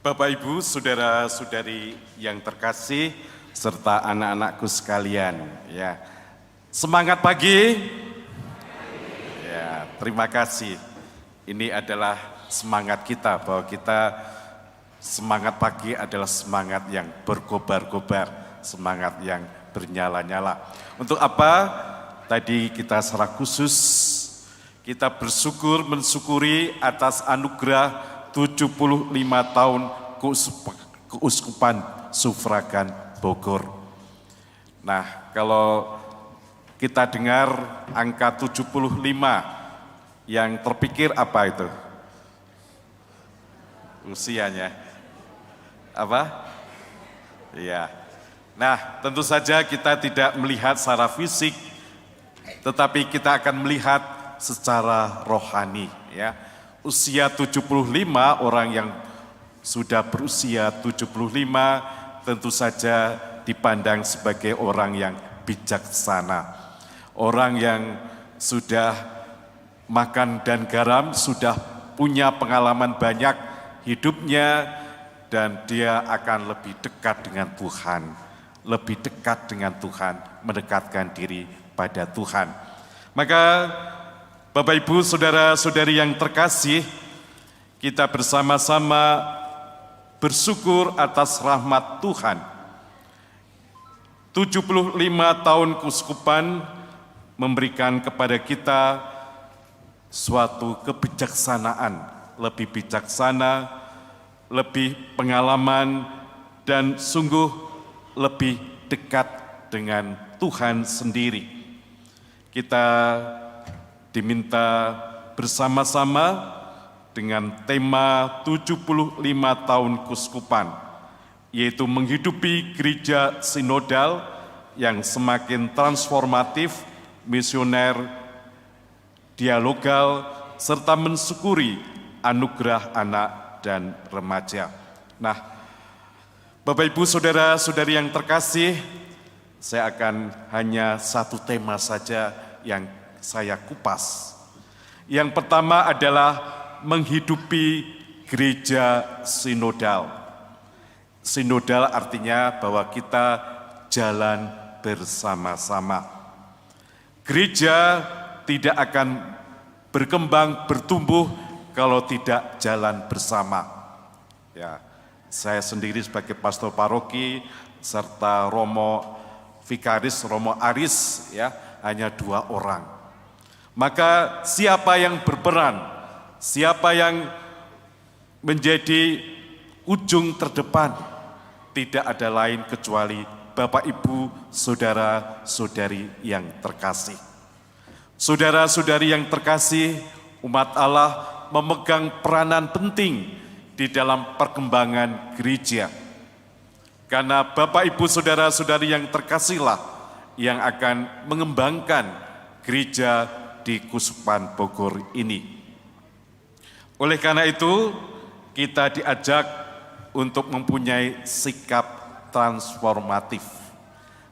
Bapak Ibu, saudara-saudari yang terkasih, serta anak-anakku sekalian, ya. Semangat pagi. Ya, terima kasih. Ini adalah semangat kita bahwa kita semangat pagi adalah semangat yang berkobar-kobar, semangat yang bernyala-nyala. Untuk apa? Tadi kita secara khusus kita mensyukuri atas anugerah 75 tahun Keuskupan Sufragan Bogor. Nah, kalau kita dengar angka 75, yang terpikir apa itu? Usianya. Apa? Iya. Nah, tentu saja kita tidak melihat secara fisik, tetapi kita akan melihat secara rohani, ya. Usia 75, orang yang sudah berusia 75 tentu saja dipandang sebagai orang yang bijaksana. Orang yang sudah makan dan garam, sudah punya pengalaman banyak hidupnya, dan dia akan lebih dekat dengan Tuhan. Lebih dekat dengan Tuhan, mendekatkan diri pada Tuhan. Maka Bapak Ibu, saudara-saudari yang terkasih, kita bersama-sama bersyukur atas rahmat Tuhan. 75 tahun keuskupan memberikan kepada kita suatu kebijaksanaan, lebih bijaksana, lebih pengalaman, dan sungguh lebih dekat dengan Tuhan sendiri. Kita diminta bersama-sama dengan tema 75 tahun keuskupan, yaitu menghidupi gereja sinodal yang semakin transformatif, misioner, dialogal, serta mensyukuri anugerah anak dan remaja. Nah, Bapak Ibu, saudara-saudari yang terkasih, saya akan hanya satu tema saja yang saya kupas. Yang pertama adalah menghidupi gereja sinodal. Sinodal artinya bahwa kita jalan bersama-sama. Gereja tidak akan berkembang, bertumbuh kalau tidak jalan bersama. Ya, saya sendiri sebagai pastor paroki serta Romo Vikaris, Romo Aris, ya, hanya 2 orang. Maka siapa yang berperan, siapa yang menjadi ujung terdepan, tidak ada lain kecuali Bapak Ibu, saudara-saudari yang terkasih. Saudara-saudari yang terkasih, umat Allah memegang peranan penting di dalam perkembangan gereja. Karena Bapak Ibu, saudara-saudari yang terkasihlah yang akan mengembangkan gereja di Keuskupan Bogor ini. Oleh karena itu, kita diajak untuk mempunyai sikap transformatif.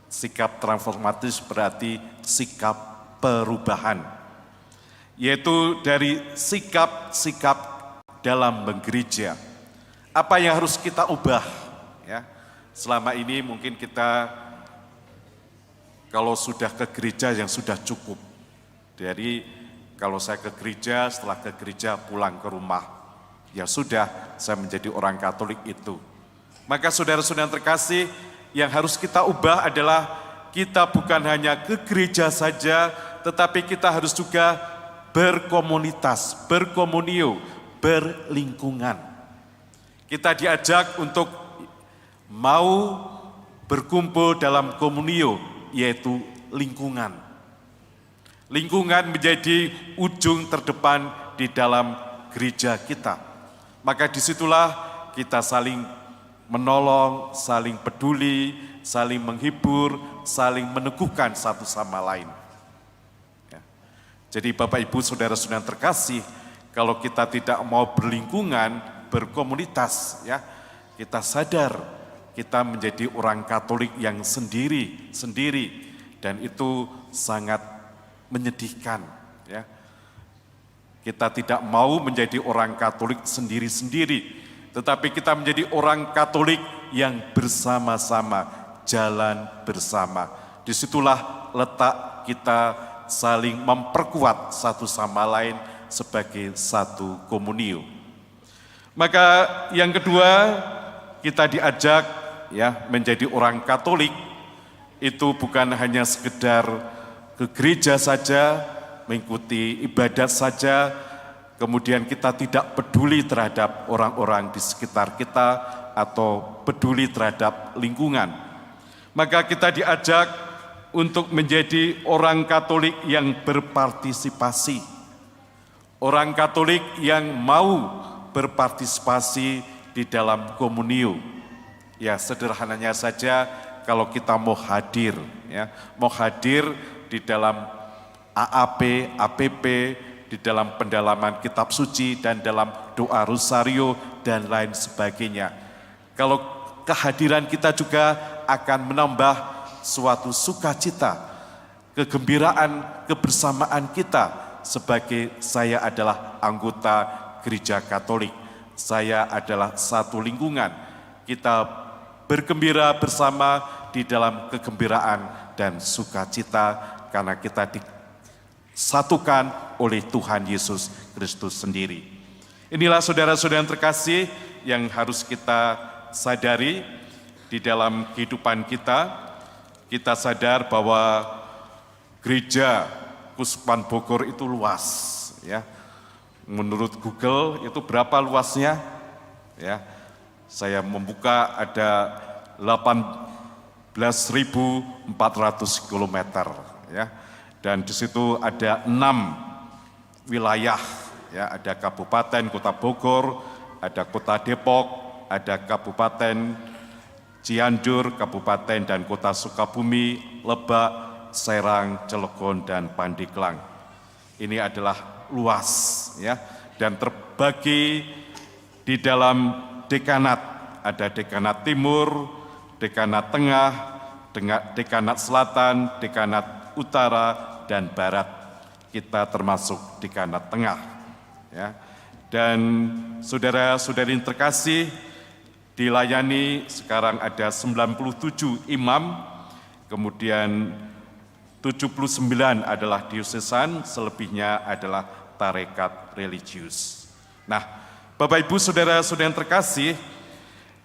Sikap transformatif berarti sikap perubahan, yaitu dari sikap-sikap dalam bergereja. Apa yang harus kita ubah? Ya, selama ini mungkin kita kalau sudah ke gereja yang sudah cukup. Jadi kalau saya ke gereja, setelah ke gereja pulang ke rumah, ya sudah, saya menjadi orang Katolik itu. Maka saudara-saudara terkasih, yang harus kita ubah adalah kita bukan hanya ke gereja saja, tetapi kita harus juga berkomunitas, berkomunio, berlingkungan. Kita diajak untuk mau berkumpul dalam komunio, yaitu lingkungan. Lingkungan menjadi ujung terdepan di dalam gereja kita. Maka disitulah kita saling menolong, saling peduli, saling menghibur, saling meneguhkan satu sama lain. Ya. Jadi Bapak Ibu, saudara-saudara terkasih, kalau kita tidak mau berlingkungan, berkomunitas, ya, kita sadar kita menjadi orang Katolik yang sendiri, dan itu sangat menyedihkan, ya. Kita tidak mau menjadi orang Katolik sendiri-sendiri, tetapi kita menjadi orang Katolik yang bersama-sama, jalan bersama. Disitulah letak kita saling memperkuat satu sama lain sebagai satu komunio. Maka yang kedua, kita diajak ya menjadi orang Katolik itu bukan hanya sekedar ke gereja saja, mengikuti ibadat saja, kemudian kita tidak peduli terhadap orang-orang di sekitar kita atau peduli terhadap lingkungan. Maka kita diajak untuk menjadi orang Katolik yang berpartisipasi. Orang Katolik yang mau berpartisipasi di dalam komunio. Ya, sederhananya saja kalau kita mau hadir, ya, mau hadir di dalam AAP, APP, di dalam pendalaman kitab suci dan dalam doa rosario dan lain sebagainya. Kalau kehadiran kita juga akan menambah suatu sukacita, kegembiraan, kebersamaan kita sebagai saya adalah anggota Gereja Katolik, saya adalah satu lingkungan, kita bergembira bersama di dalam kegembiraan dan sukacita karena kita disatukan oleh Tuhan Yesus Kristus sendiri. Inilah saudara-saudara yang terkasih yang harus kita sadari di dalam kehidupan kita. Kita sadar bahwa gereja Kuspan Bogor itu luas, ya. Menurut Google itu berapa luasnya? Ya, saya membuka ada 18.400 km, ya. Dan di situ ada 6 wilayah, ya. Ada Kabupaten Kota Bogor, ada Kota Depok, ada Kabupaten Cianjur, Kabupaten dan Kota Sukabumi, Lebak, Serang, Cilegon, dan Pandeglang. Ini adalah luas, ya, dan terbagi di dalam dekanat. Ada dekanat timur, dekanat tengah, dekanat selatan, dekanat utara, dan barat. Kita termasuk dekanat tengah, ya. Dan saudara-saudari yang terkasih, dilayani sekarang ada 97 imam, kemudian 79 adalah diosesan, selebihnya adalah tarekat religius. Nah, Bapak Ibu saudara-saudara yang terkasih,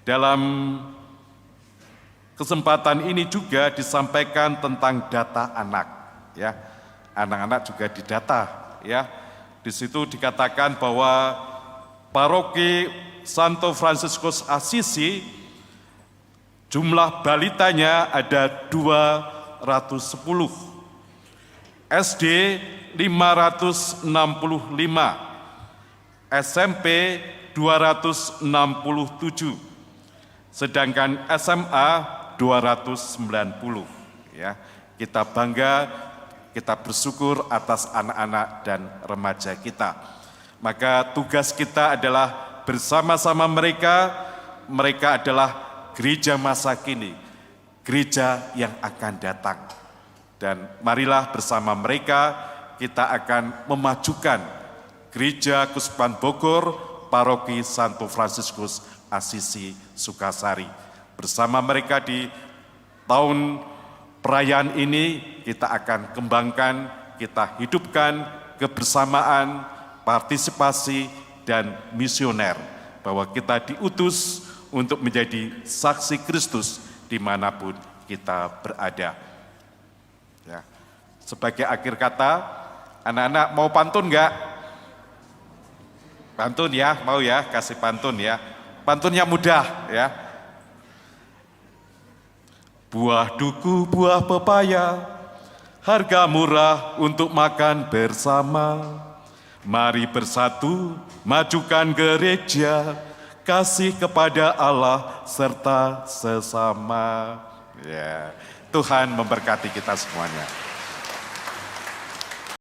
dalam kesempatan ini juga disampaikan tentang data anak, ya. Anak-anak juga didata, ya. Di situ dikatakan bahwa paroki Santo Fransiskus Assisi, jumlah balitanya ada 210, SD 565, SMP 267, sedangkan SMA 290. Ya, kita bangga, kita bersyukur atas anak-anak dan remaja kita. Maka tugas kita adalah bersama-sama mereka adalah gereja masa kini, gereja yang akan datang. Dan marilah bersama mereka kita akan memajukan Gereja Kuspan Bogor, Paroki Santo Fransiskus Assisi Sukasari. Bersama mereka di tahun perayaan ini kita akan kembangkan, kita hidupkan kebersamaan, partisipasi, dan misioner, bahwa kita diutus untuk menjadi saksi Kristus dimanapun kita berada. Ya. Sebagai akhir kata, anak-anak mau pantun enggak? Pantun ya, mau ya, kasih pantun ya. Pantunnya mudah ya. Buah duku, buah pepaya, harga murah untuk makan bersama. Mari bersatu, majukan gereja, kasih kepada Allah serta sesama. Ya, Tuhan memberkati kita semuanya.